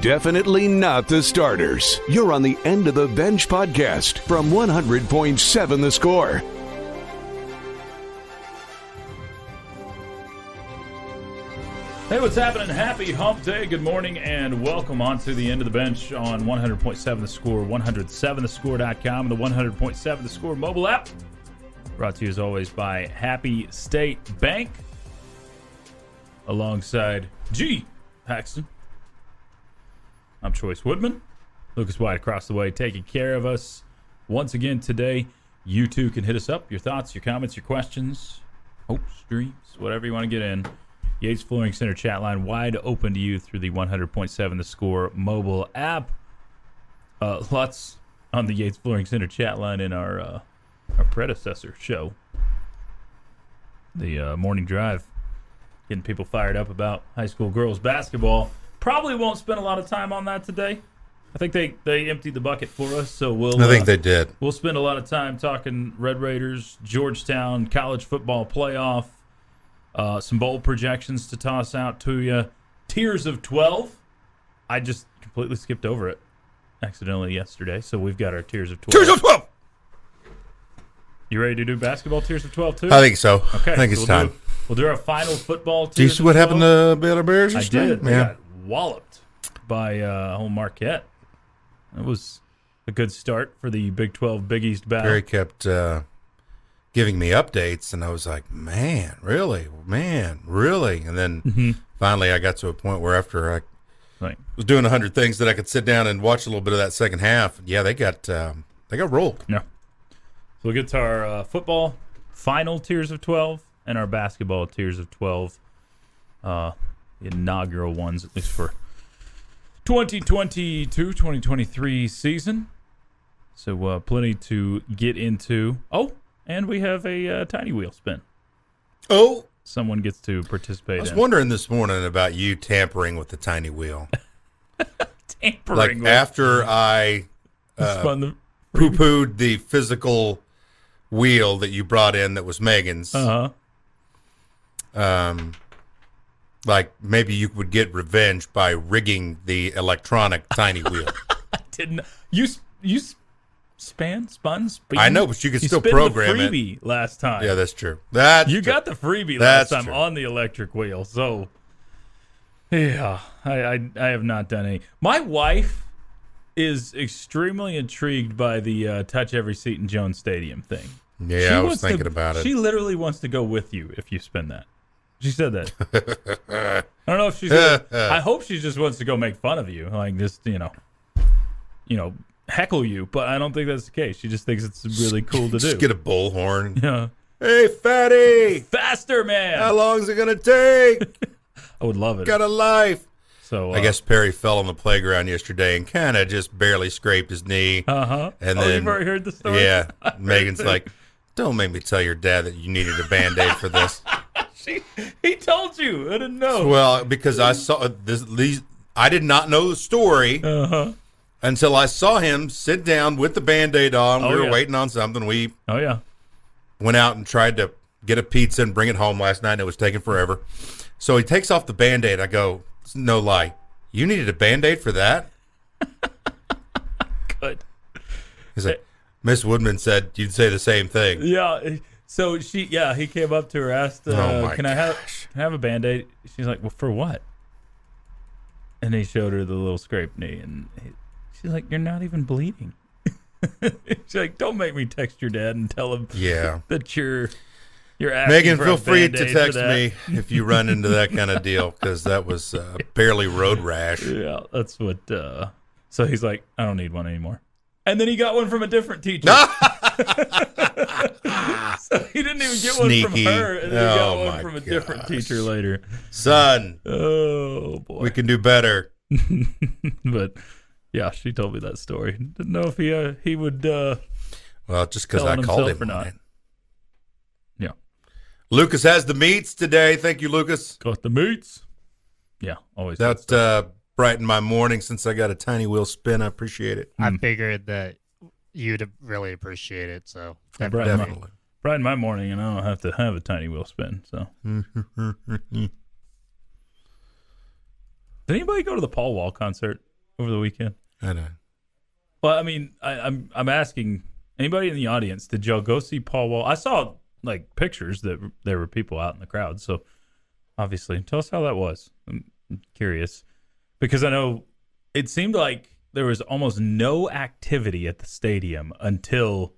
definitely not the starters. You're on the End of the Bench podcast from 100.7 The Score. Hey, what's happening? Happy Hump Day. Good morning and welcome on to the End of the Bench on 100.7 The Score, 107thescore.com, and the 100.7 The Score mobile app. Brought to you as always by Happy State Bank. Alongside Haxton. I'm Chois Woodman. Lucas White across the way taking care of us once again today. You too can hit us up. Your thoughts, your comments, your questions, hopes, dreams, whatever you want to get in. Yates Flooring Center chat line wide open to you through the 100.7 The Score mobile app. Lots on the Yates Flooring Center chat line in our predecessor show, the Morning Drive, getting people fired up about high school girls basketball. Probably won't spend a lot of time on that today. I think they emptied the bucket for us, so I think they did. We'll spend a lot of time talking Red Raiders, Georgetown, college football playoff. Some bowl projections to toss out to you. Tiers of 12. I just completely skipped over it accidentally yesterday, so we've got our Tiers of 12. Tiers of 12! You ready to do basketball Tiers of 12 too? I think so. Okay, I think it's time. We'll do our final football Tiers. Do you see what happened to Baylor Bears? I did. They Yeah. got walloped by home Marquette. It was a good start for the Big 12 Big East battle. Barry kept giving me updates, and I was like, man, really? And then finally I got to a point where after I was doing 100 things that I could sit down and watch a little bit of that second half. Yeah, they got rolled. Yeah. So we'll get to our football final Tiers of 12 and our basketball Tiers of 12. The inaugural ones, at least for 2022-2023 season. So plenty to get into. Oh, and we have a tiny wheel spin. Oh. Someone gets to participate in. I was wondering this morning about you tampering with the tiny wheel. Tampering. Like after I poo-pooed the physical wheel that you brought in that was Megan's. Like maybe you would get revenge by rigging the electronic tiny wheel. I didn't. You spun. I know, but you could still program the freebie last time. Yeah, that's true. You got the freebie last time on the electric wheel. So, yeah, I have not done any. My wife is extremely intrigued by the touch every seat in Jones Stadium thing. Yeah, I was thinking about it. She literally wants to go with you if you spin that. She said that. I don't know if she's. I hope she just wants to go make fun of you, like just heckle you. But I don't think that's the case. She just thinks it's really cool to do. Just get a bullhorn. Yeah. Hey, fatty! Faster, man! How long is it gonna take? I would love it. Got a life. So I guess Perry fell on the playground yesterday and kind of just barely scraped his knee. And then you've already heard the story. Yeah. Megan's like, "Don't make me tell your dad that you needed a Band-Aid for this." He told you. I didn't know. Well, because I saw this. I did not know the story until I saw him sit down with the Band-Aid on. We were waiting on something. We went out and tried to get a pizza and bring it home last night, and it was taking forever. So he takes off the Band-Aid. I go, no lie, you needed a Band-Aid for that? Good. He's like, Miss Woodman said you'd say the same thing. Yeah. So he came up to her, asked, can I have a Band-Aid? She's like, well, for what? And he showed her the little scraped knee, and she's like, you're not even bleeding. She's like, don't make me text your dad and tell him that you're asking Megan, for feel a free Band-Aid to text me if you run into that kind of deal, because that was barely road rash. Yeah, that's what. So he's like, I don't need one anymore. And then he got one from a different teacher. So he didn't even get one from her, and then he got one from a different teacher later. Son. Oh, boy. We can do better. But, yeah, she told me that story. Didn't know if he would well, just because I called him or not. Yeah. Lucas has the meats today. Thank you, Lucas. Got the meats. Yeah, always. That brightened my morning since I got a tiny wheel spin. I appreciate it. I figured that you'd really appreciate it, so definitely. Brighten my morning, and I don't have to have a tiny wheel spin. So, did anybody go to the Paul Wall concert over the weekend. I know. Well, I mean, I'm asking anybody in the audience, did y'all go see Paul Wall? I saw like pictures that there were people out in the crowd. So obviously, tell us how that was. I'm curious because I know it seemed like there was almost no activity at the stadium until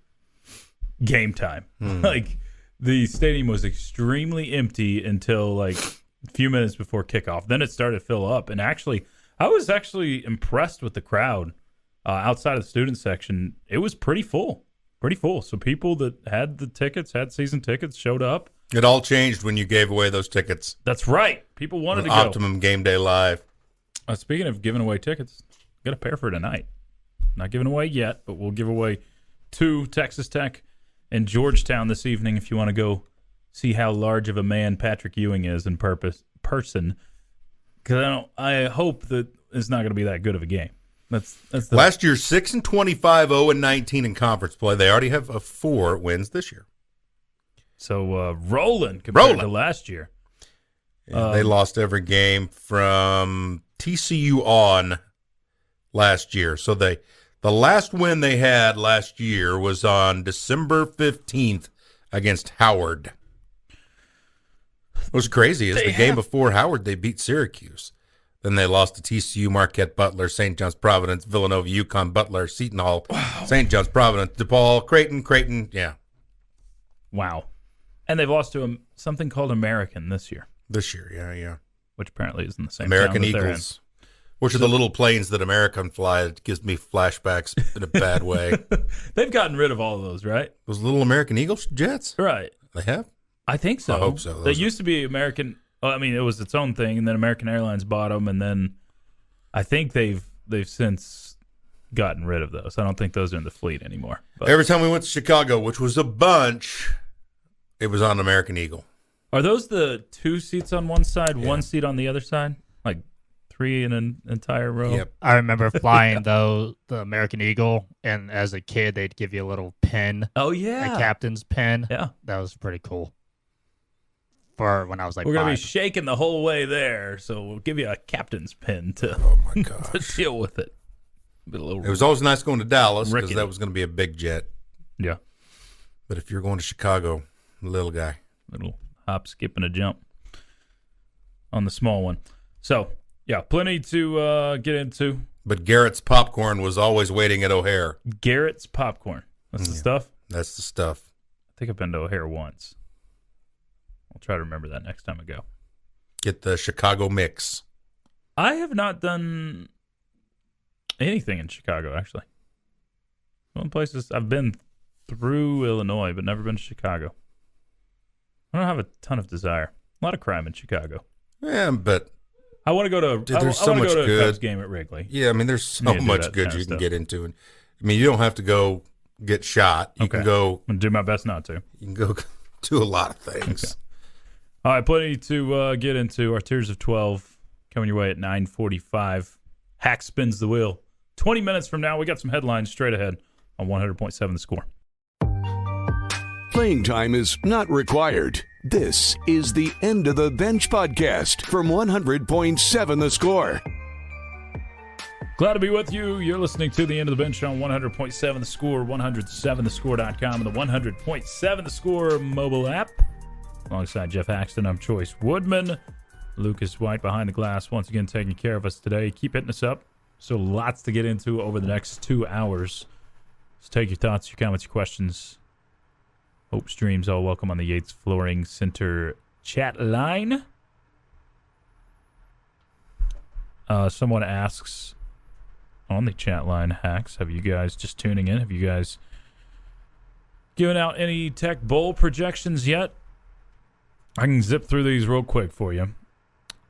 game time. Like the stadium was extremely empty until like a few minutes before kickoff. Then it started to fill up, and actually, I was actually impressed with the crowd. Outside of the student section, it was pretty full. So people that had the tickets, had season tickets, showed up. It all changed when you gave away those tickets. That's right. People wanted to go. Optimum Game Day Live. Speaking of giving away tickets, got a pair for tonight. Not giving away yet, but we'll give away 2 Texas Tech and Georgetown this evening if you want to go see how large of a man Patrick Ewing is in person. Because I hope that it's not going to be that good of a game. That's Last year, 6-25, 0-19 in conference play. They already have 4 wins this year. So rolling compared to last year. Yeah, they lost every game from TCU on last year. So the last win they had last year was on December 15th against Howard. What's crazy is the game before Howard, they beat Syracuse. Then they lost to TCU, Marquette, Butler, St. John's, Providence, Villanova, UConn, Butler, Seton Hall, St. John's, Providence, DePaul, Creighton. Yeah. Wow. And they've lost to something called American this year. Yeah. Which apparently is in the same American town that Eagles, which are the little planes that American fly. It gives me flashbacks in a bad way. They've gotten rid of all of those, right? Those little American Eagles jets? Right. They have? I think so. I hope so. They used to be American. Well, I mean, it was its own thing, and then American Airlines bought them, and then I think they've since gotten rid of those. I don't think those are in the fleet anymore. But every time we went to Chicago, which was a bunch, it was on American Eagle. Are those the 2 seats on one side, 1 seat on the other side? Like 3 in an entire row? Yep. I remember flying, though, the American Eagle, and as a kid, they'd give you a little pin. Oh, yeah. A captain's pin. Yeah. That was pretty cool. For when I was like We're going to be 5. shaking the whole way there, so we'll give you a captain's pin to, Oh, my gosh. to deal with it. It was always nice going to Dallas because that was going to be a big jet. Yeah. But if you're going to Chicago, little guy. Little hop, skip, and a jump on the small one. So, yeah, plenty to get into. But Garrett's Popcorn was always waiting at O'Hare. Garrett's Popcorn. That's the stuff? That's the stuff. I think I've been to O'Hare once. I'll try to remember that next time I go. Get the Chicago mix. I have not done anything in Chicago, actually. One places I've been through Illinois, but never been to Chicago. I don't have a ton of desire. A lot of crime in Chicago. Yeah, but I want to go to. Dude, I there's want so to much go to a good. Cubs game at Wrigley. Yeah, I mean, there's so Need to do much that good kind of you can stuff. get into. And I mean, you don't have to go get shot. You can go. I'm gonna do my best not to. You can go do a lot of things. Okay. All right, plenty to get into. Our Tiers of 12 coming your way at 9:45. Hack spins the wheel. 20 minutes from now, we got some headlines straight ahead on 100.7 The Score. Playing time is not required. This is the End of the Bench podcast from 100.7 The Score. Glad to be with you. You're listening to the End of the Bench on 100.7 The Score, 107thescore.com, and the 100.7 The Score mobile app. Alongside Geoff Haxton, I'm Chois Woodman. Lucas White behind the glass once again taking care of us today. Keep hitting us up. So lots to get into over the next 2 hours. So take your thoughts, your comments, your questions. Hopes, dreams, all welcome on the Yates Flooring Center chat line. Someone asks on the chat line, Hacks, have you guys, just tuning in, have you guys given out any Tech Bowl projections yet? I can zip through these real quick for you.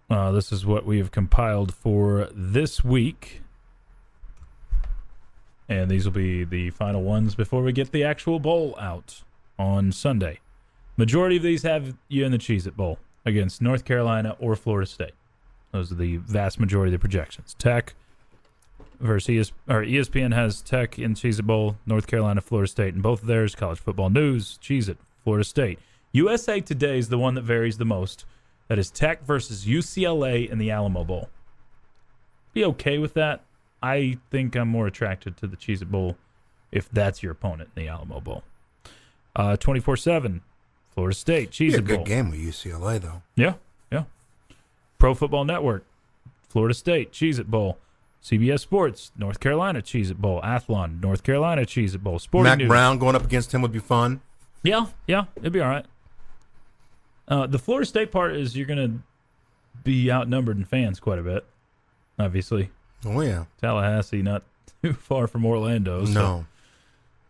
This is what we have compiled for this week. And these will be the final ones before we get the actual bowl out on Sunday. Majority of these have you in the Cheez-It Bowl against North Carolina or Florida State. Those are the vast majority of the projections. Tech versus ESPN has Tech in Cheez-It Bowl, North Carolina, Florida State, and both of theirs, College Football News, Cheez-It, Florida State. USA Today is the one that varies the most. That is Tech versus UCLA in the Alamo Bowl. Be okay with that. I think I'm more attracted to the Cheez-It Bowl if that's your opponent in the Alamo Bowl. 24/7, Florida State, Cheez-It Bowl. Good game with UCLA, though. Yeah. Pro Football Network, Florida State, Cheez-It Bowl. CBS Sports, North Carolina, Cheez-It Bowl. Athlon, North Carolina, Cheez-It Bowl. Sporting Mac News. Brown going up against him would be fun. Yeah, it'd be all right. The Florida State part is you're going to be outnumbered in fans quite a bit, obviously. Oh, yeah. Tallahassee, not too far from Orlando. No.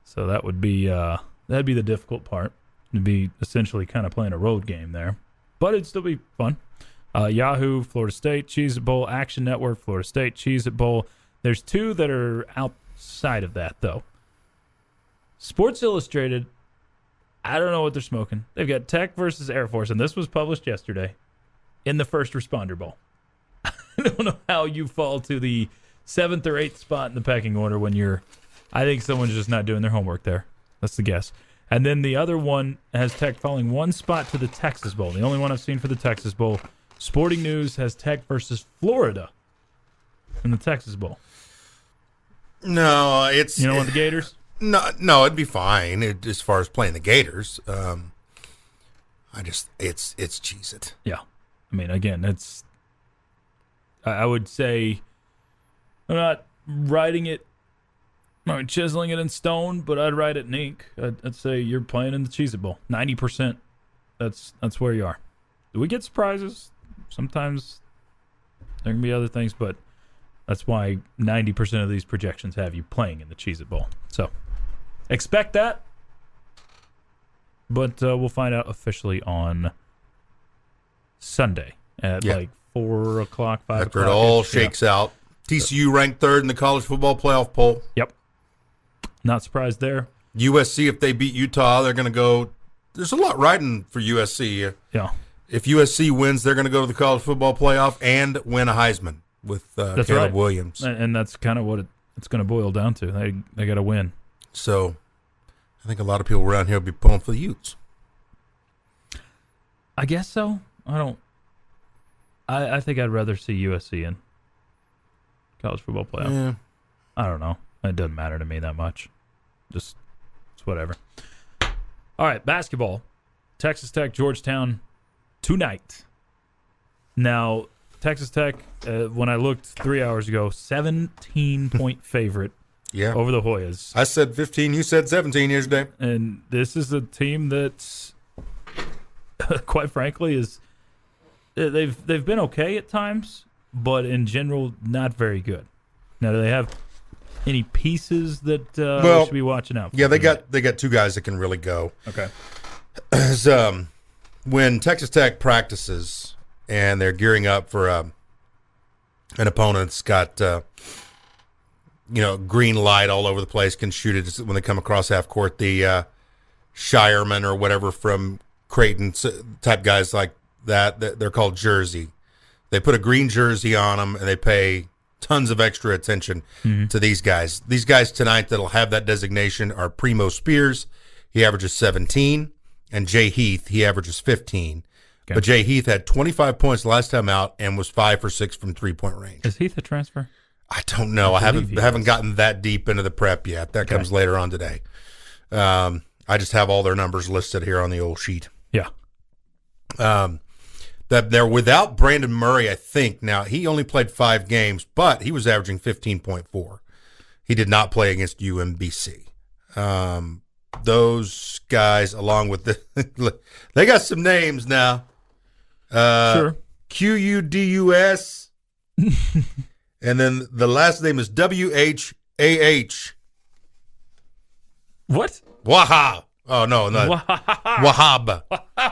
So that would be that'd be the difficult part. It'd be essentially kind of playing a road game there. But it'd still be fun. Yahoo, Florida State, Cheez-It Bowl. Action Network, Florida State, Cheez-It Bowl. There's two that are outside of that, though. Sports Illustrated, I don't know what they're smoking. They've got Tech versus Air Force, and this was published yesterday in the First Responder Bowl. I don't know how you fall to the 7th or 8th spot in the pecking order when I think someone's just not doing their homework there. That's the guess. And then the other one has Tech falling one spot to the Texas Bowl, the only one I've seen for the Texas Bowl. Sporting News has Tech versus Florida in the Texas Bowl. No, it's... You don't want the Gators? No, it'd be fine as far as playing the Gators. It's Cheez-It. Yeah. I mean, again, I would say I'm not writing it, I'm chiseling it in stone, but I'd write it in ink. I'd say you're playing in the Cheez-It Bowl. 90%, that's where you are. Do we get surprises? Sometimes there can be other things, but that's why 90% of these projections have you playing in the Cheez-It Bowl. So expect that, but we'll find out officially on Sunday at 4 o'clock, 5 After o'clock. it all shakes out. TCU ranked 3rd in the college football playoff poll. Yep. Not surprised there. USC, if they beat Utah, they're going to go. There's a lot riding for USC. Yeah. If USC wins, they're going to go to the college football playoff and win a Heisman with Caleb right. Williams. And that's kind of what it's going to boil down to. They got to win. So I think a lot of people around here will be pulling for the Utes. I guess so. I think I'd rather see USC in college football playoff. Yeah. I don't know. It doesn't matter to me that much. Just it's whatever. All right, basketball. Texas Tech, Georgetown tonight. Now, Texas Tech, when I looked 3 hours ago, 17-point favorite over the Hoyas. I said 15. You said 17 yesterday. And this is a team that's, quite frankly, they've been okay at times, but in general, not very good. Now, do they have any pieces that we should be watching out for? Yeah, they got two guys that can really go. Okay. When Texas Tech practices and they're gearing up for an opponent that's got green light all over the place, can shoot it when they come across half court, the Shireman or whatever from Creighton type guys like that, they're called jersey. They put a green jersey on them and they pay tons of extra attention to these guys. These guys tonight that'll have that designation are Primo Spears. He averages 17. And Jay Heath, he averages 15. Okay. But Jay Heath had 25 points last time out and was 5 for 6 from 3-point range. Is Heath a transfer? I don't know. I haven't gotten that deep into the prep yet. That comes later on today. I just have all their numbers listed here on the old sheet. Yeah. That they're without Brandon Murray, I think. Now, he only played 5 games, but he was averaging 15.4. He did not play against UMBC. Those guys, along with they got some names now. Sure. Qudus, and then the last name is Whah. What? Wahab. Oh no, Wahab.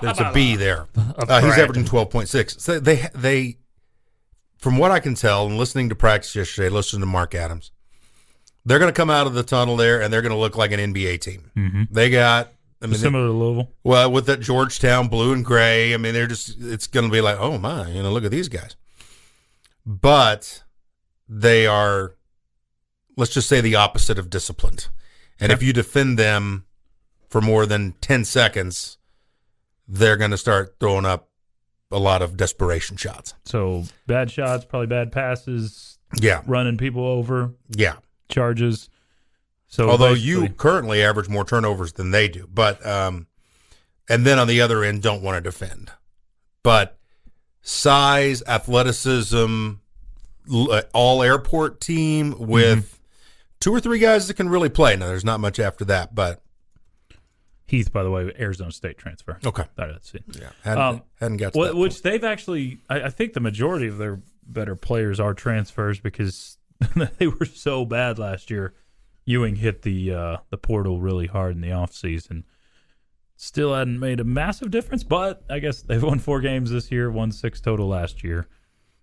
There's a B there. He's averaging 12.6. So they, from what I can tell, and listening to practice yesterday, listening to Mark Adams, they're going to come out of the tunnel there, and they're going to look like an NBA team. Mm-hmm. They got, similar to Louisville. Well, with that Georgetown blue and gray, they're just, it's going to be like, oh my, look at these guys. But they are, let's just say, the opposite of disciplined. And if you defend them for more than 10 seconds, they're going to start throwing up a lot of desperation shots. So bad shots, probably bad passes, running people over, charges. So although you currently average more turnovers than they do, but and then on the other end don't want to defend. But size, athleticism, all airport team with 2 or 3 guys that can really play. Now there's not much after that, but Heath, by the way, Arizona State transfer. Okay, that's it. Yeah, hadn't got to that which point. they've actually. I think the majority of their better players are transfers because they were so bad last year. Ewing hit the portal really hard in the offseason. Still hadn't made a massive difference, but I guess they've won 4 games this year, won 6 total last year.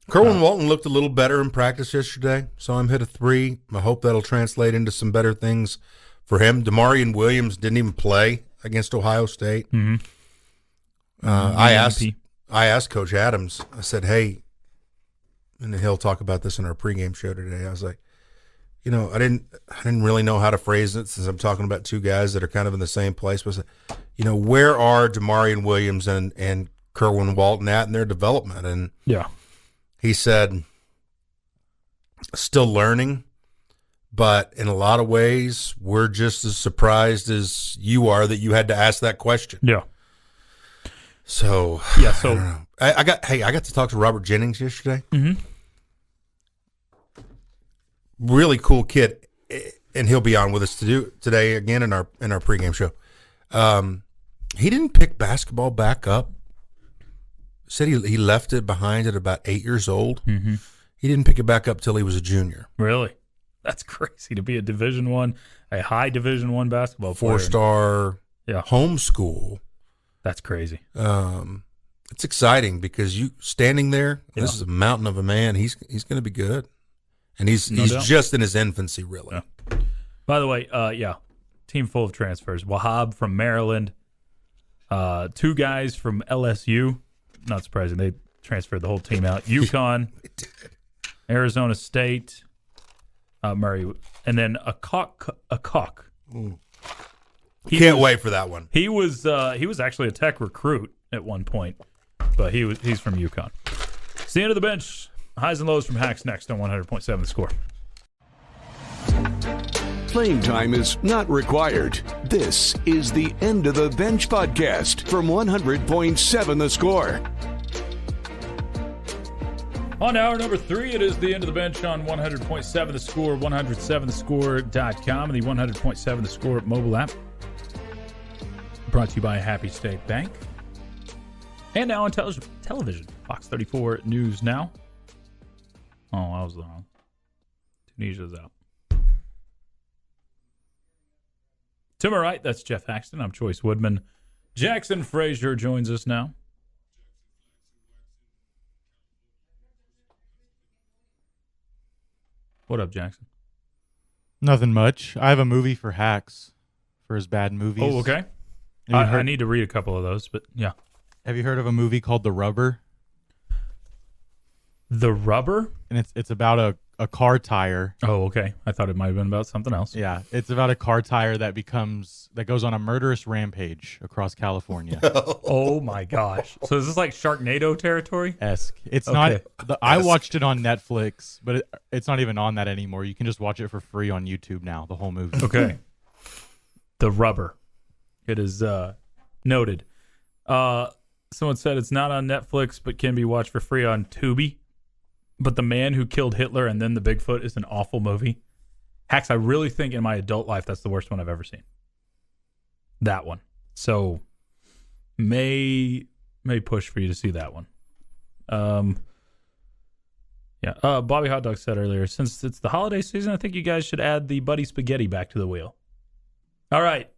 Kerwin Walton looked a little better in practice yesterday. Saw him hit a 3. I hope that'll translate into some better things for him. Demarion Williams didn't even play against Ohio State. I asked Coach Adams. I said, "Hey," and he'll talk about this in our pregame show today. I was like, I didn't really know how to phrase it since I'm talking about 2 guys that are kind of in the same place. But I said, where are Demarion Williams and Kerwin Walton at in their development? And he said, still learning, but in a lot of ways, we're just as surprised as you are that you had to ask that question. Yeah. So I got to talk to Robert Jennings yesterday. Really cool kid, and he'll be on with us today again in our pregame show. He didn't pick basketball back up. Said he left it behind at about 8 years old. He didn't pick it back up till he was a junior. Really? That's crazy to be a high Division I basketball player. 4-star homeschool. That's crazy. It's exciting because you standing there, this is a mountain of a man. He's going to be good. And he's just in his infancy, really. Yeah. By the way, team full of transfers. Wahab from Maryland, 2 guys from LSU. Not surprising. They transferred the whole team out. UConn, Arizona State, Murray, and then a cock. Can't wait for that one. He was actually a Tech recruit at one point, but he's from UConn. It's the end of the bench. Highs and lows from Hacks next on 100.7 The Score. Playing time is not required. This is the End of the Bench podcast from 100.7 The Score. On hour number 3, it is the End of the Bench on 100.7 The Score, 107thescore.com, and the 100.7 The Score mobile app. Brought to you by Happy State Bank. And now on television, Fox 34 News Now. Oh, I was wrong. Tunisia's out. To my right, that's Geoff Haxton. I'm Chois Woodman. Jackson Frazier joins us now. What up, Jackson? Nothing much. I have a movie for Hacks for his bad movies. Oh, okay. I need to read a couple of those, but yeah. Have you heard of a movie called The Rubber? The Rubber? And it's about a car tire. Oh, okay. I thought it might have been about something else. Yeah, it's about a car tire that goes on a murderous rampage across California. Oh my gosh! So is this like Sharknado territory? Esque. It's okay. not. I watched it on Netflix, but it's not even on that anymore. You can just watch it for free on YouTube now. The whole movie. Okay. The Rubber. It is noted. Someone said it's not on Netflix, but can be watched for free on Tubi. But The Man Who Killed Hitler and Then the Bigfoot is an awful movie. Hacks, I really think in my adult life that's the worst one I've ever seen. That one. So may push for you to see that one. Bobby Hot Dog said earlier, since it's the holiday season, I think you guys should add the Buddy Spaghetti back to the wheel. All right.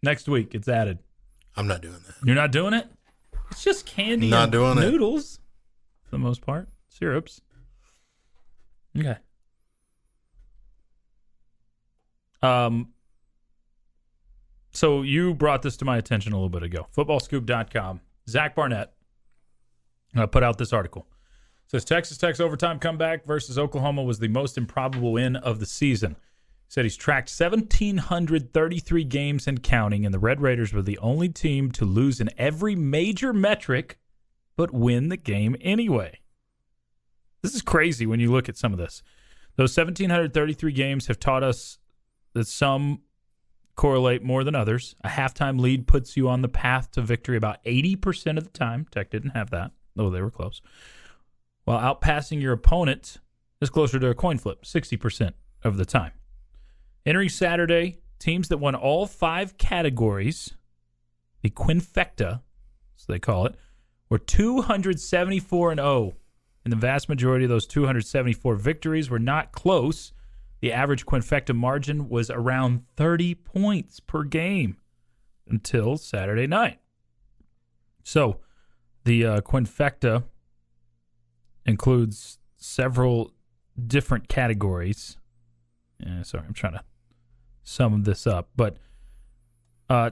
Next week it's added. I'm not doing that. You're not doing it? It's just candy not and doing noodles for the most part. Syrups. Okay. So you brought this to my attention a little bit ago. Footballscoop.com. Zach Barnett put out this article. It says Texas Tech's overtime comeback versus Oklahoma was the most improbable win of the season. He said he's tracked 1,733 games and counting, and the Red Raiders were the only team to lose in every major metric but win the game anyway. This is crazy when you look at some of this. Those 1,733 games have taught us that some correlate more than others. A halftime lead puts you on the path to victory about 80% of the time. Tech didn't have that, though they were close. While outpassing your opponent is closer to a coin flip, 60% of the time. Entering Saturday, teams that won all 5 categories, the quinfecta, as they call it, were 274-0. And the vast majority of those 274 victories were not close. The average quinfecta margin was around 30 points per game until Saturday night. So the quinfecta includes several different categories. Sorry, I'm trying to sum this up. But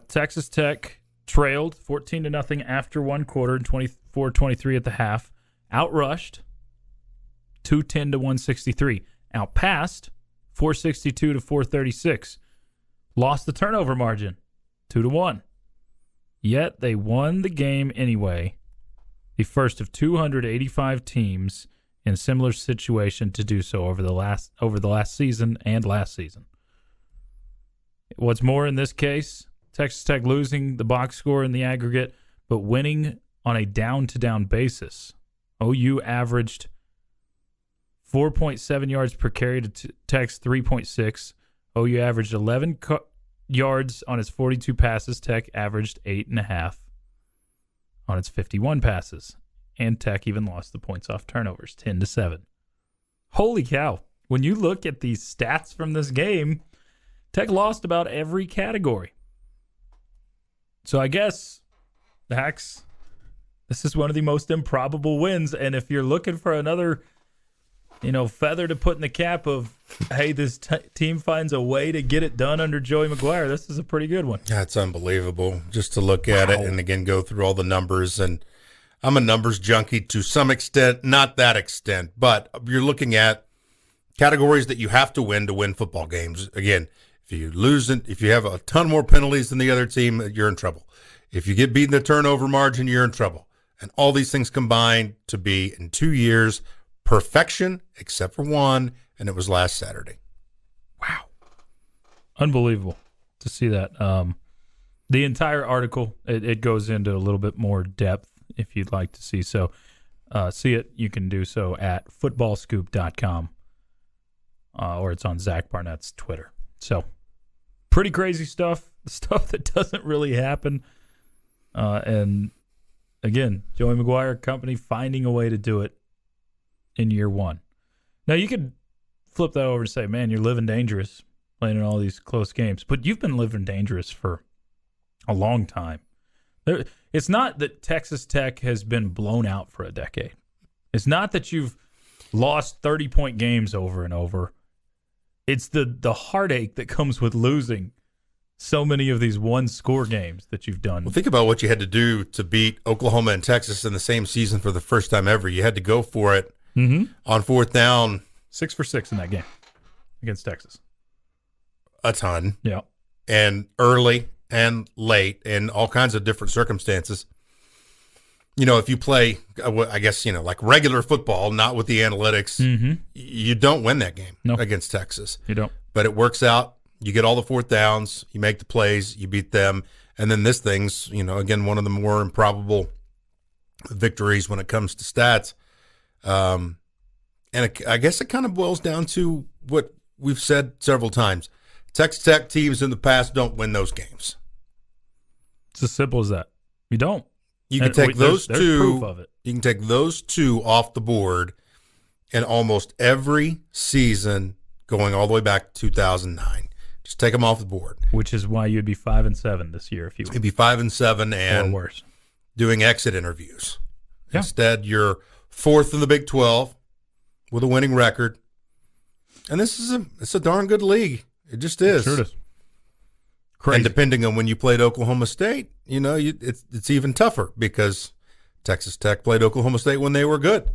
Texas Tech trailed 14-0 after one quarter and 24-23 at the half. Outrushed 210 to 163. Outpassed 462 to 436. Lost the turnover margin 2-1. Yet they won the game anyway. The first of 285 teams in a similar situation to do so over the last season and last season. What's more in this case, Texas Tech losing the box score in the aggregate, but winning on a down-to-down basis. OU averaged 4.7 yards per carry to Tech's 3.6. OU averaged 11 yards on its 42 passes. Tech averaged 8.5 on its 51 passes. And Tech even lost the points off turnovers, 10-7. Holy cow. When you look at these stats from this game, Tech lost about every category. So I guess, Hax, this is one of the most improbable wins. And if you're looking for another, feather to put in the cap of, hey, this team finds a way to get it done under Joey McGuire, this is a pretty good one. That's unbelievable just to look at it and, again, go through all the numbers. And I'm a numbers junkie to some extent, not that extent. But you're looking at categories that you have to win football games. Again, if you lose it, if you have a ton more penalties than the other team, you're in trouble. If you get beaten the turnover margin, you're in trouble. And all these things combined to be, in 2 years, perfection, except for one, and it was last Saturday. Wow. Unbelievable to see that. The entire article, it goes into a little bit more depth if you'd like to see. So see it, you can do so at footballscoop.com or it's on Zach Barnett's Twitter. So pretty crazy stuff that doesn't really happen. And again, Joey McGuire company finding a way to do it in year one. Now, you could flip that over and say, man, you're living dangerous playing in all these close games. But you've been living dangerous for a long time. It's not that Texas Tech has been blown out for a decade. It's not that you've lost 30-point games over and over. It's the heartache that comes with losing so many of these one-score games that you've done. Well, think about what you had to do to beat Oklahoma and Texas in the same season for the first time ever. You had to go for it on fourth down. 6 for 6 in that game against Texas. A ton. Yeah. And early and late and all kinds of different circumstances. If you play, I guess, like regular football, not with the analytics, you don't win that game against Texas. You don't. But it works out. You get all the fourth downs, you make the plays, you beat them, and then this thing's, again, one of the more improbable victories when it comes to stats. And I guess it kind of boils down to what we've said several times. Texas Tech teams in the past don't win those games. It's as simple as that. You don't. You can take those there's two. proof of it. You can take those two off the board in almost every season going all the way back to 2009. Just take them off the board. Which is why you'd be 5-7 this year if you would. You'd be 5-7 and or worse. Doing exit interviews. Yeah. Instead, you're fourth in the Big 12 with a winning record. And it's a darn good league. It just is. Sure it is. Crazy. And depending on when you played Oklahoma State, it's even tougher because Texas Tech played Oklahoma State when they were good.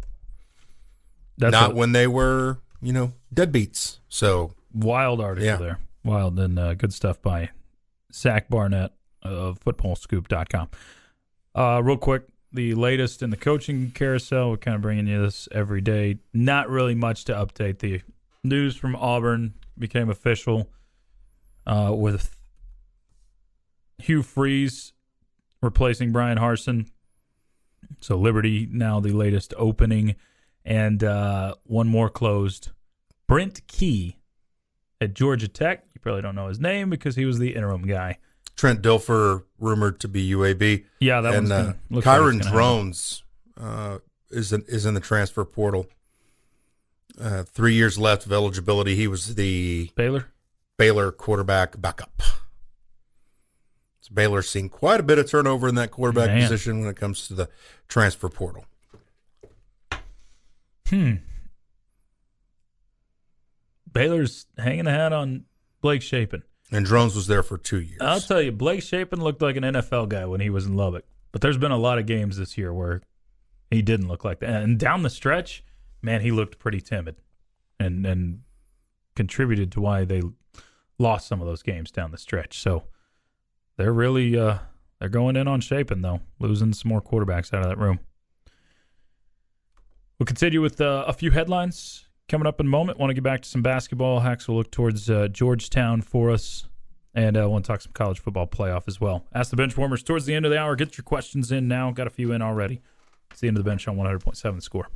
When they were, deadbeats. So wild article there. Wild and good stuff by Zach Barnett of footballscoop.com. Real quick, the latest in the coaching carousel. We're kind of bringing you this every day. Not really much to update. The news from Auburn became official with Hugh Freeze replacing Brian Harsin. So Liberty now the latest opening, and one more closed. Brent Key at Georgia Tech. You probably don't know his name because he was the interim guy. Trent Dilfer rumored to be UAB. Yeah, that one's and Kyron Drones is in the transfer portal. 3 years left of eligibility. He was the Baylor quarterback backup. So Baylor's seen quite a bit of turnover in that quarterback position when it comes to the transfer portal. Baylor's hanging a hat on Blake Shapen. And Drones was there for 2 years. I'll tell you, Blake Shapen looked like an NFL guy when he was in Lubbock. But there's been a lot of games this year where he didn't look like that. And down the stretch, man, he looked pretty timid and contributed to why they lost some of those games down the stretch. So they're really they're going in on Shapen, though, losing some more quarterbacks out of that room. We'll continue with a few headlines coming up in a moment. Want to get back to some basketball. Hax will look towards Georgetown for us. And I want to talk some college football playoff as well. Ask the Benchwarmers towards the end of the hour. Get your questions in now. Got a few in already. It's the end of the bench on 100.7 The Score.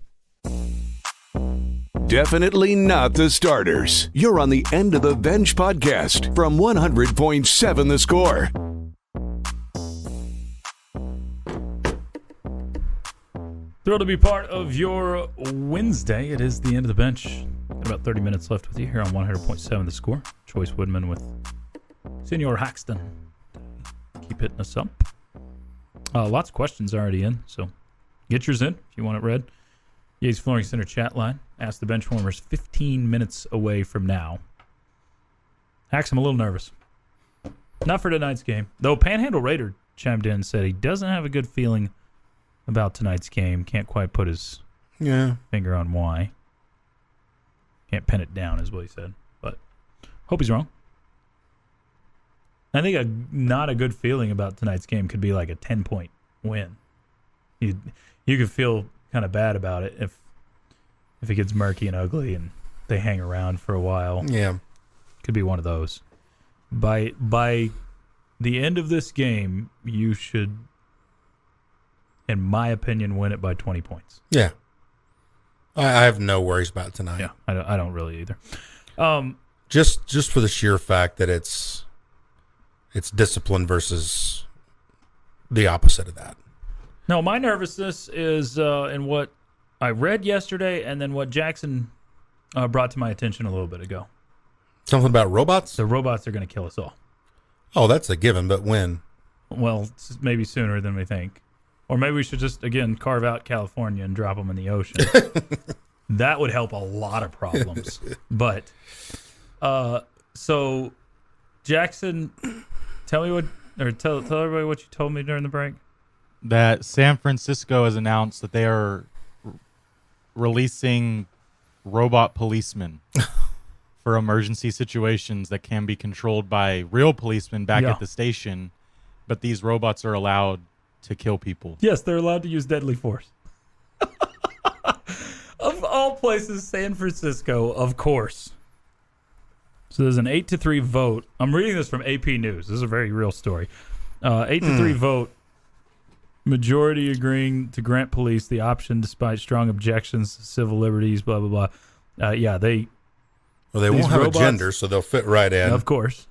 Definitely not the starters. You're on the End of the Bench podcast from 100.7 The Score. Thrilled to be part of your Wednesday. It is the End of the Bench. Got about 30 minutes left with you here on 100.7 The Score. Chois Woodman with Senior Haxton. Keep hitting us up. Lots of questions already in, so get yours in if you want it read. Yates Flooring Center chat line. Ask the Benchwarmers 15 minutes away from now. Hax, I'm a little nervous. Not for tonight's game. Though Panhandle Raider chimed in and said he doesn't have a good feeling about tonight's game. Can't quite put his finger on why. Can't pin it down is what he said. But hope he's wrong. I think not a good feeling about tonight's game could be like a 10-point win. You could feel kind of bad about it if it gets murky and ugly and they hang around for a while. Yeah. Could be one of those. By the end of this game, you should, in my opinion, win it by 20 points. Yeah. I have no worries about tonight. Yeah, I don't really either. Just for the sheer fact that it's discipline versus the opposite of that. No, my nervousness is in what I read yesterday and then what Jackson brought to my attention a little bit ago. Something about robots? The robots are going to kill us all. Oh, that's a given, but when? Well, maybe sooner than we think. Or maybe we should just, again, carve out California and drop them in the ocean. That would help a lot of problems. But, so, Jackson, tell everybody what you told me during the break. That San Francisco has announced that they are releasing robot policemen for emergency situations that can be controlled by real policemen back at the station, but these robots are allowed to kill people. Yes, they're allowed to use deadly force. Of all places, San Francisco, of course. So there's an 8-3 vote. I'm reading this from AP News. This is a very real story. 8-3 vote. Majority agreeing to grant police the option despite strong objections to civil liberties, blah, blah, blah. They won't have a gender, so they'll fit right in. Of course.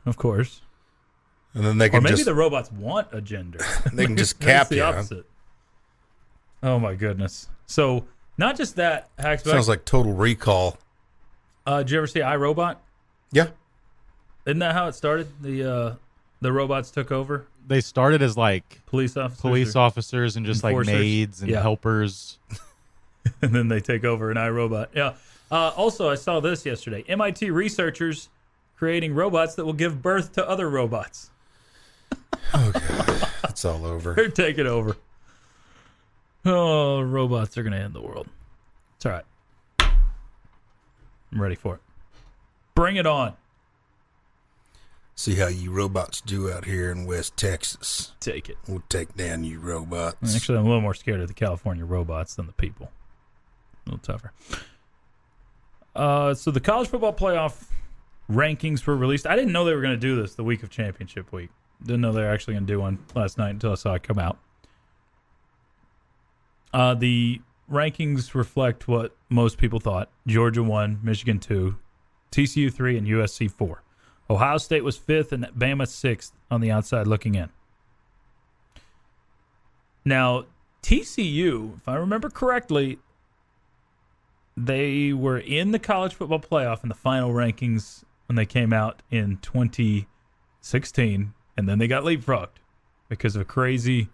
And then they can maybe the robots want a gender. They can just cap the opposite. Oh, my goodness. So, not just that, Haxton. Sounds like Total Recall. Did you ever see iRobot? Yeah. Isn't that how it started? The robots took over? They started as like police officers and just enforcers. Like maids and helpers. And then they take over an iRobot. Yeah. Also, I saw this yesterday. MIT researchers creating robots that will give birth to other robots. Oh, God. It's all over. They're taking over. Oh, robots are going to end the world. It's all right. I'm ready for it. Bring it on. See how you robots do out here in West Texas. Take it. We'll take down you robots. Actually, I'm a little more scared of the California robots than the people. A little tougher. So the college football playoff rankings were released. I didn't know they were going to do this the week of championship week. Didn't know they were actually going to do one last night until I saw it come out. The rankings reflect what most people thought. Georgia 1, Michigan 2, TCU 3, and USC 4. Ohio State was 5th and Bama 6th on the outside looking in. Now, TCU, if I remember correctly, they were in the college football playoff in the final rankings when they came out in 2016, and then they got leapfrogged because of a crazy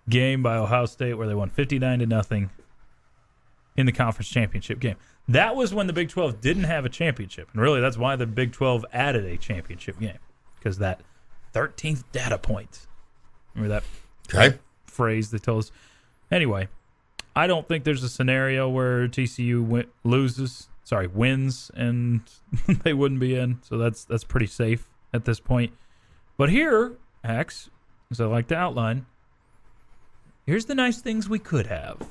game by Ohio State where they won 59-0 in the conference championship game. That was when the Big 12 didn't have a championship, and really that's why the Big 12 added a championship game, because that 13th data point. Remember that phrase they told us? Anyway, I don't think there's a scenario where TCU wins, and they wouldn't be in. So that's pretty safe at this point. But here, Hax, as I like to outline, here's the nice things we could have.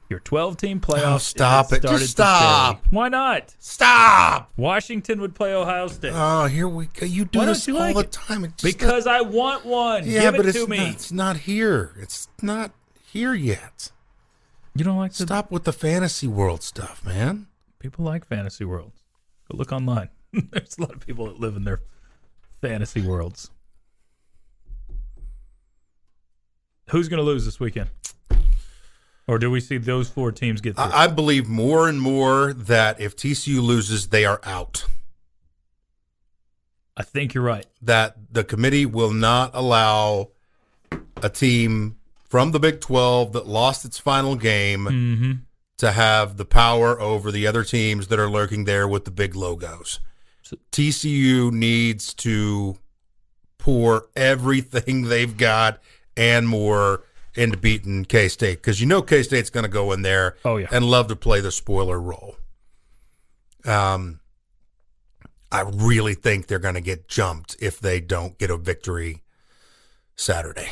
Your 12-team playoff. Oh, stop it. Just stop. Why not? Stop. Washington would play Ohio State. Oh, here we go. You do this all the time. Because I want one. Yeah, Give it to me. It's not here. It's not here yet. You don't like Stop with the fantasy world stuff, man. People like fantasy worlds. Go look online. There's a lot of people that live in their fantasy worlds. Who's going to lose this weekend? Or do we see those 4 teams get through? I believe more and more that if TCU loses, they are out. I think you're right. That the committee will not allow a team from the Big 12 that lost its final game to have the power over the other teams that are lurking there with the big logos. So TCU needs to pour everything they've got and more into beating K-State, because you know K-State's going to go in there and love to play the spoiler role. I really think they're going to get jumped if they don't get a victory Saturday.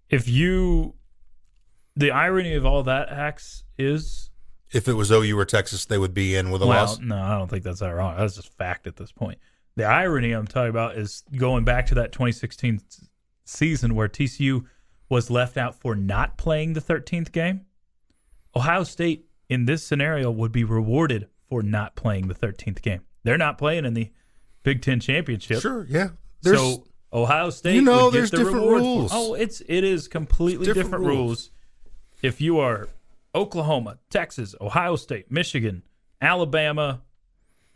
The irony of all that, Hax, is if it was OU or Texas, they would be in with a loss. No, I don't think that's ironic. That's just fact at this point. The irony I'm talking about is going back to that 2016 season where TCU was left out for not playing the 13th game. Ohio State, in this scenario, would be rewarded for not playing the 13th game. They're not playing in the Big Ten championship. Sure, yeah. So Ohio State would get the different reward rules. It is completely different rules. If you are Oklahoma, Texas, Ohio State, Michigan, Alabama,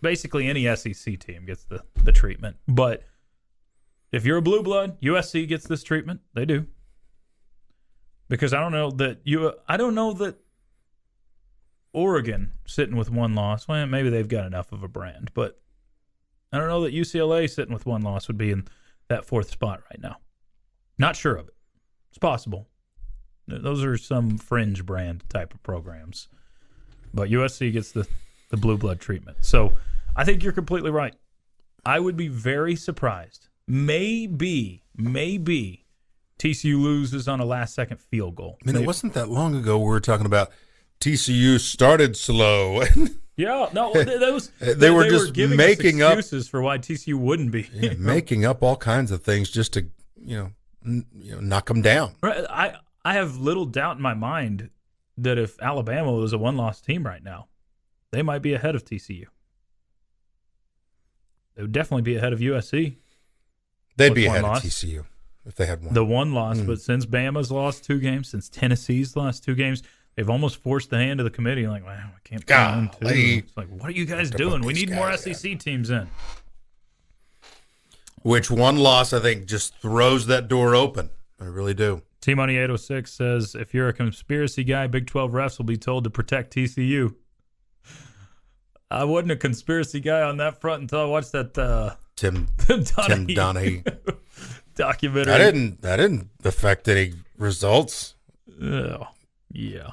basically any SEC team gets the treatment. But if you're a blue blood, USC gets this treatment. They do. Because I don't know that Oregon sitting with one loss. Well, maybe they've got enough of a brand, but I don't know that UCLA sitting with one loss would be in that 4th spot right now. Not sure of it. It's possible. Those are some fringe brand type of programs, but USC gets the blue blood treatment. So I think you're completely right. I would be very surprised. Maybe TCU loses on a last-second field goal. I mean, it wasn't that long ago we were talking about TCU started slow. Yeah, no, they were just making up excuses for why TCU wouldn't be making up all kinds of things just to knock them down. Right. I have little doubt in my mind that if Alabama was a one-loss team right now, they might be ahead of TCU. They would definitely be ahead of USC. They'd be ahead of TCU if they had one. The one loss, but since Bama's lost 2 games, since Tennessee's lost 2 games, they've almost forced the hand of the committee. Like, wow, I can't play them too. It's like, what are you guys doing? We need more SEC teams in. Which one loss, I think, just throws that door open. I really do. T-Money 806 says, if you're a conspiracy guy, Big 12 refs will be told to protect TCU. I wasn't a conspiracy guy on that front until I watched that Tim Donahue documentary. That didn't affect any results. Oh, yeah.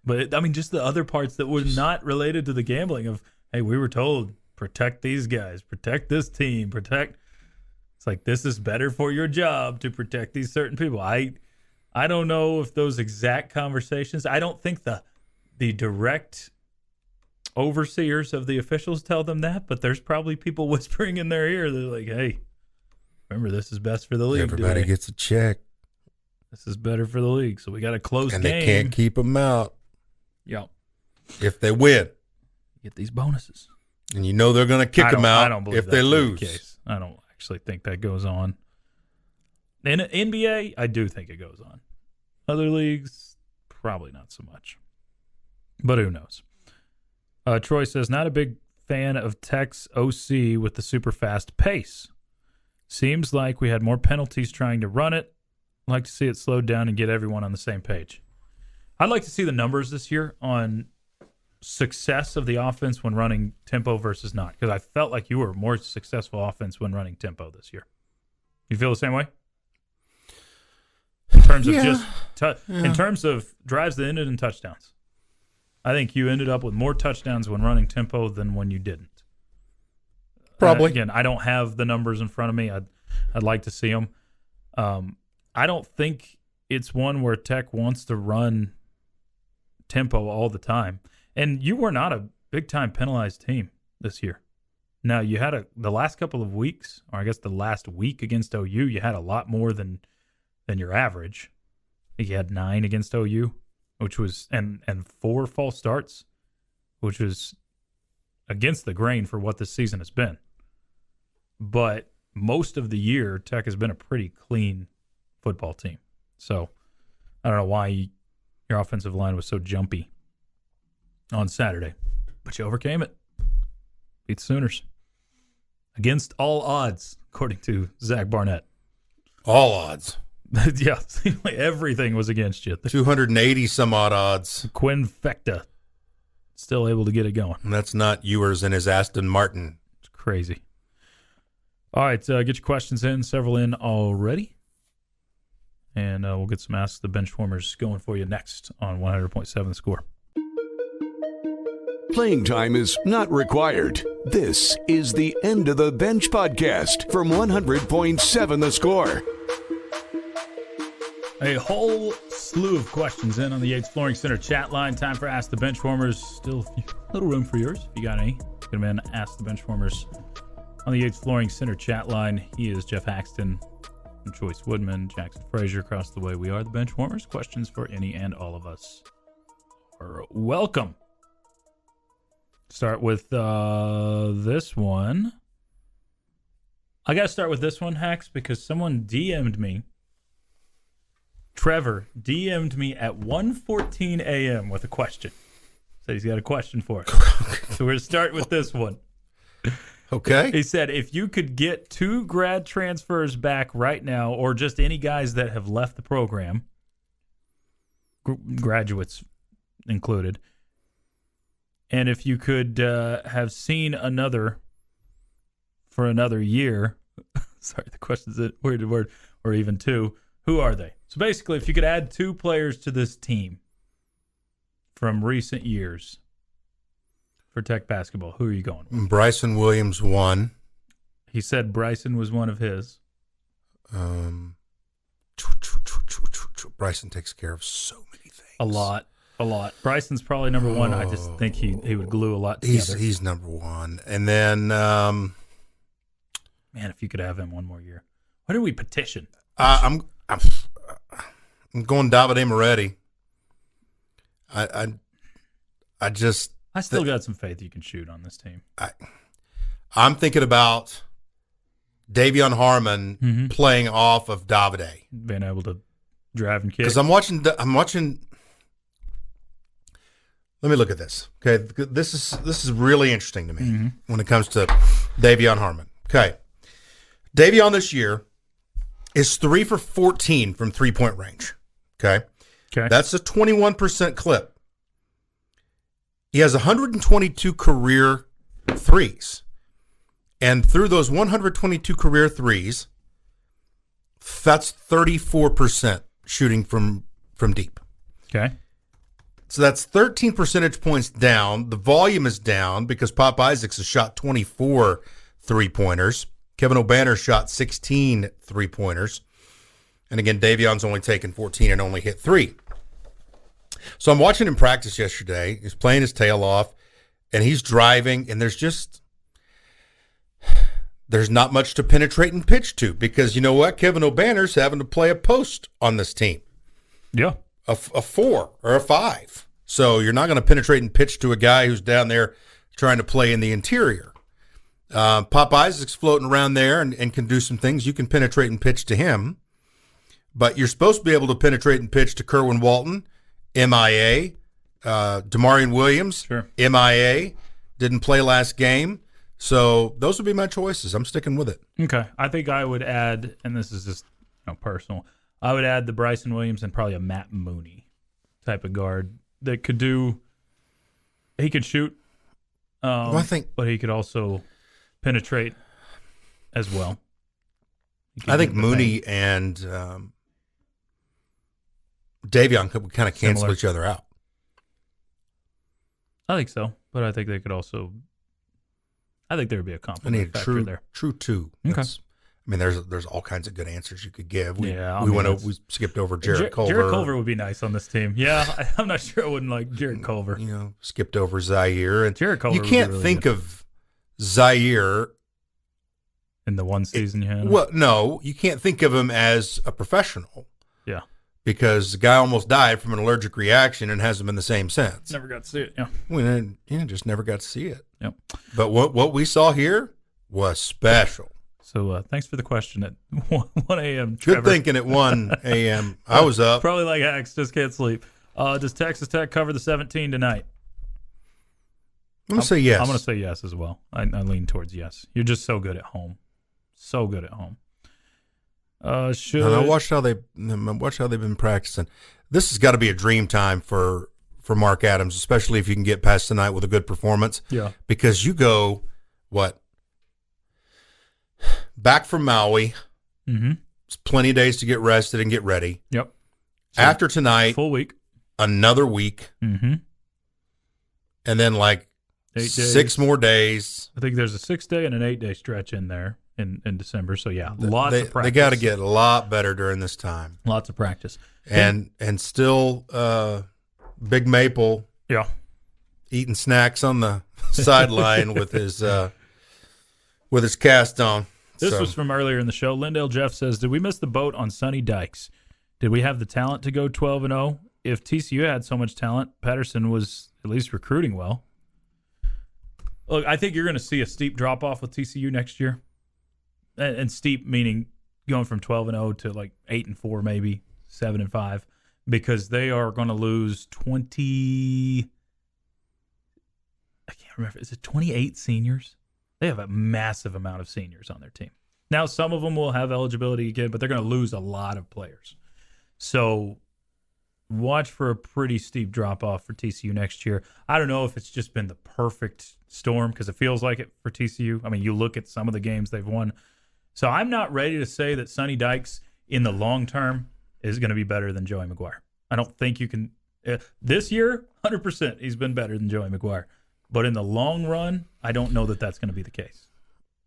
But, I mean, just the other parts that were not related to the gambling of, hey, we were told, protect these guys, protect this team, protect. It's like, this is better for your job to protect these certain people. I don't know if those exact conversations, I don't think the direct overseers of the officials tell them that, but there's probably people whispering in their ear. They're like, hey, remember, this is best for the league. Everybody gets a check. This is better for the league, so we got a close game. And they can't keep them out. Yep. If they win. Get these bonuses. And you know they're going to kick them out if they lose. The case. I don't actually think that goes on. In NBA, I do think it goes on. Other leagues, probably not so much. But who knows? Troy says, not a big fan of Tech's OC with the super fast pace. Seems like we had more penalties trying to run it. I'd like to see it slowed down and get everyone on the same page. I'd like to see the numbers this year on success of the offense when running tempo versus not, because I felt like you were more successful offense when running tempo this year. You feel the same way? In terms of in terms of drives that ended in touchdowns. I think you ended up with more touchdowns when running tempo than when you didn't. Probably. Again, I don't have the numbers in front of me. I'd like to see them. I don't think it's one where Tech wants to run tempo all the time. And you were not a big-time penalized team this year. Now, you had the last couple of weeks, or I guess the last week against OU, you had a lot more than your average. I think you had 9 against OU, which was and 4 false starts, which was against the grain for what this season has been. But most of the year, Tech has been a pretty clean football team. So I don't know why your offensive line was so jumpy on Saturday, but you overcame it. Beat the Sooners against all odds, according to Zach Barnett. All odds. Yeah, everything was against you. 280 some odd odds. Quinn Fecta still able to get it going. And that's not Ewers and his Aston Martin. It's crazy. All right, get your questions in. Several in already. And we'll get some Ask the Benchwarmers going for you next on 100.7 The Score. Playing time is not required. This is the End of the Bench podcast from 100.7 The Score. A whole slew of questions in on the Yates Flooring Center chat line. Time for Ask the Benchwarmers. Still a little room for yours. If you got any, get them in. Ask the Benchwarmers on the Yates Flooring Center chat line. He is Geoff Haxton and Chois Woodman, Jackson Frazier across the way. We are the Benchwarmers. Questions for any and all of us are welcome. Start with this one. I got to start with this one, Hax, because someone DM'd me. Trevor DM'd me at 1:14 a.m. with a question. Said he's got a question for us. So we're going to start with this one. Okay. He said, if you could get 2 grad transfers back right now, or just any guys that have left the program, graduates included, and if you could have seen another for another year, sorry, the question's a weird word, or even 2, who are they? So basically, if you could add 2 players to this team from recent years for Tech basketball, who are you going with? Bryson Williams, 1. He said Bryson was one of his. Bryson takes care of so many things. A lot. Bryson's probably number 1. I just think he would glue a lot together. He's number 1. And then, man, if you could have him one more year. Why did we petition? I'm going Davide Moretti. I still got some faith you can shoot on this team. I'm thinking about Davion Harmon playing off of Davide, being able to drive and kick. Because I'm watching. Let me look at this. Okay, this is really interesting to me when it comes to Davion Harmon. Okay, Davion this year is 3 for 14 from 3-point range. Okay, that's a 21% clip. He has 122 career threes. And through those 122 career threes, that's 34% shooting from deep. Okay. So that's 13 percentage points down. The volume is down because Pop Isaacs has shot 24 three-pointers. Kevin O'Banner shot 16 three-pointers. And again, Davion's only taken 14 and only hit 3. So I'm watching him practice yesterday. He's playing his tail off. and he's driving, and there's not much to penetrate and pitch to, because you know what? Kevin O'Banner's having to play a post on this team. Yeah. A 4 or a 5. So you're not going to penetrate and pitch to a guy who's down there trying to play in the interior. Pop Isaac's floating around there and can do some things. You can penetrate and pitch to him. But you're supposed to be able to penetrate and pitch to Kerwin Walton, MIA. Damarian Williams, sure. MIA. Didn't play last game. So those would be my choices. I'm sticking with it. Okay. I think I would add, and this is just personal, I would add the Bryson Williams and probably a Matt Mooney type of guard that could do – he could shoot, I think, but he could also penetrate as well. I think Mooney and Davion could kind of cancel each other out. I think so, but I think they could also – I think there would be a compliment factor there. True two. Okay. I mean, there's all kinds of good answers you could give. We skipped over Jared Culver. Jared Culver would be nice on this team. Yeah, I'm not sure I wouldn't like Jared Culver. Skipped over Zaire. And Jared Culver. You can't really think of Zaire in the one season you had. Well, no, you can't think of him as a professional. Yeah, because the guy almost died from an allergic reaction and hasn't been the same since. Never got to see it. Yeah, just never got to see it. Yep. But what we saw here was special. So thanks for the question at 1 a.m. Good thinking at 1 a.m. I was up. Probably like Hax, just can't sleep. Does Texas Tech cover the 17 tonight? I'm going to say yes. I'm going to say yes as well. I lean towards yes. You're just so good at home. So good at home. Watch how they've been practicing. This has got to be a dream time for Mark Adams, especially if you can get past tonight with a good performance. Yeah. Because you go, back from Maui. Mm-hmm. It's plenty of days to get rested and get ready. Yep. So after tonight, full week. Another week. Mm-hmm. And then 8 days. 6 more days. I think there's a 6-day and an 8-day stretch in there in December. So, yeah, lots of practice. They got to get a lot better during this time. Lots of practice. And still Big Maple eating snacks on the sideline with his cast on. This was from earlier in the show. Lindale Geoff says, did we miss the boat on Sonny Dykes? Did we have the talent to go 12-0? If TCU had so much talent, Patterson was at least recruiting well. Look, I think you're going to see a steep drop-off with TCU next year. And steep meaning going from 12-0 to 8-4 maybe, 7-5, because they are going to lose 20 – I can't remember. Is it 28 seniors? They have a massive amount of seniors on their team. Now, some of them will have eligibility again, but they're going to lose a lot of players. So watch for a pretty steep drop-off for TCU next year. I don't know if it's just been the perfect storm because it feels like it for TCU. I mean, you look at some of the games they've won. So I'm not ready to say that Sonny Dykes in the long term is going to be better than Joey McGuire. I don't think you can this year, 100% he's been better than Joey McGuire. But in the long run, I don't know that that's going to be the case.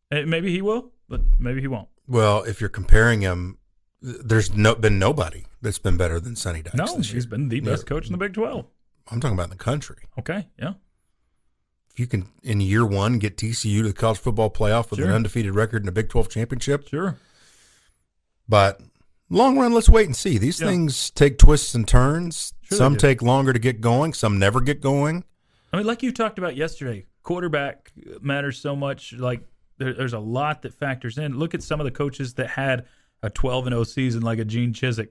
Maybe he will, but maybe he won't. Well, if you're comparing him, there's been nobody that's been better than Sonny Dykes. No, he's been the best coach in the Big 12. I'm talking about in the country. Okay, yeah. If you can, in year one, get TCU to the college football playoff with an undefeated record in the Big 12 championship. Sure. But long run, let's wait and see. These things take twists and turns. Sure some take longer to get going. Some never get going. I mean, like you talked about yesterday, quarterback matters so much. There's a lot that factors in. Look at some of the coaches that had a 12-0 season, like a Gene Chizik,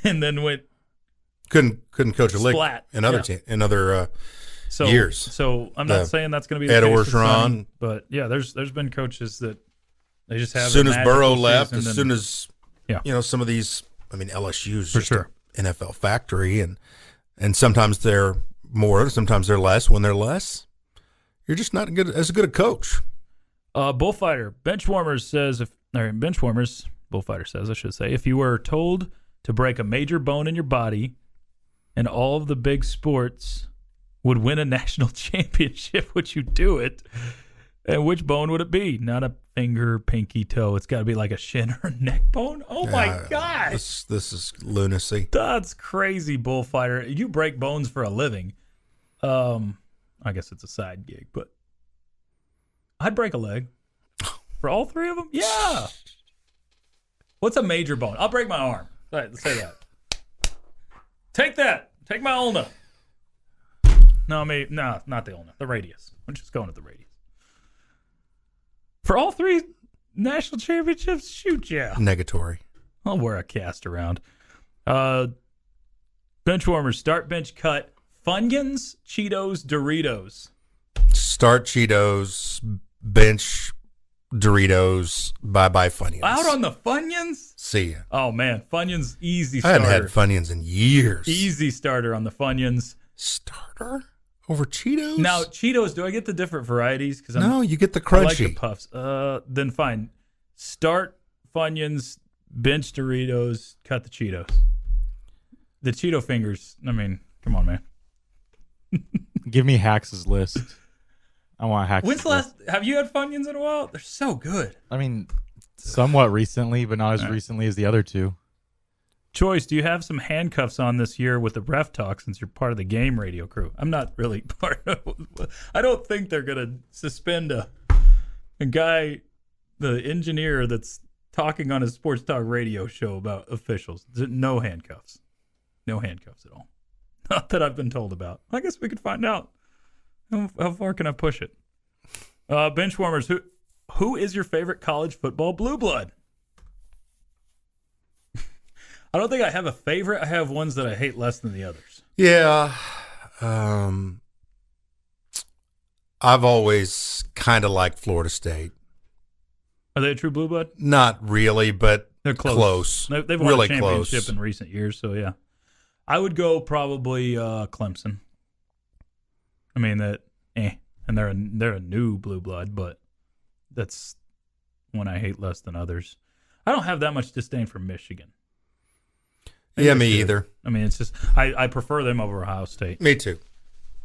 and then went couldn't coach a lick splat. in other years. So I'm not saying that's going to be the Ed case Orgeron, but yeah, there's been coaches that they just have. As soon as Burrow left, as soon as some of these, I mean, LSU's for just sure an NFL factory, and sometimes they're more, sometimes they're less. When they're less, you're just not as good a coach. Bullfighter Benchwarmers says, Bullfighter says, I should say, if you were told to break a major bone in your body and all of the big sports would win a national championship, would you do it? And which bone would it be? Not a finger, pinky, toe. It's got to be like a shin or a neck bone. Oh, my God. This is lunacy. That's crazy, Bullfighter. You break bones for a living. I'm I guess it's a side gig, but I'd break a leg for all three of them. Yeah. What's a major bone? I'll break my arm. All right, let's say that. Take that. Take my ulna. No, not the ulna. The radius. I'm just going to the radius. For all three national championships, shoot, yeah. Negatory. I'll wear a cast around. Benchwarmers, start, bench, cut. Funyuns, Cheetos, Doritos. Start Cheetos, bench Doritos, bye-bye Funyuns. Out on the Funyuns? See ya. Oh, man. Funyuns, easy I starter. hadn't had Funyuns in years. Easy starter on the Funyuns. Starter? Over Cheetos? Now, Cheetos, do I get the different varieties? No, you get the I like crunchy. the puffs. Then fine. Start Funyuns, bench Doritos, cut the Cheetos. The Cheeto fingers, I mean, come on, man. Give me Hax's list. I want Hax's When's the list. last? Have you had Funyuns in a while? They're so good. I mean, somewhat recently, but not as recently as the other two. Choice, do you have some handcuffs on this year with the ref talk since you're part of the game radio crew? I'm not really part of it. I don't think they're going to suspend a guy, the engineer that's talking on his sports talk radio show about officials. No handcuffs. No handcuffs at all. Not that I've been told about. I guess we could find out. How far can I push it? Benchwarmers, who is your favorite college football blue blood? I don't think I have a favorite. I have ones that I hate less than the others. Yeah. I've always kind of liked Florida State. Are they a true blue blood? Not really, but They're close. They've won really a championship close. in recent years, so yeah. I would go probably Clemson. I mean and they're a new blue blood, but that's one I hate less than others. I don't have that much disdain for Michigan. Yeah, me either. I mean, it's just I prefer them over Ohio State. Me too.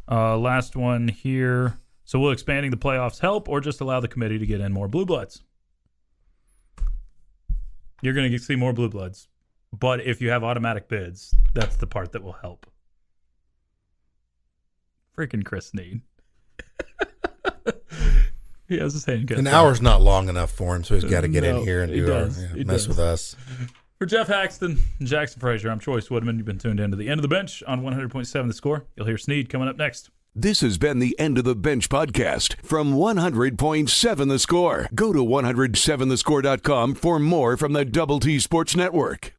Last one here. So will expanding the playoffs help or just allow the committee to get in more blue bloods? You're going to see more blue bloods. But if you have automatic bids, that's the part that will help. Freaking Chris Need. He has his hand cut. An hour's not long enough for him, so he's got to get in here and mess with us. For Geoff Haxton and Jackson Frazier, I'm Chois Woodman. You've been tuned in to the End of the Bench on 100.7 The Score. You'll hear Sneed coming up next. This has been the End of the Bench podcast from 100.7 The Score. Go to 107thescore.com for more from the Double T Sports Network.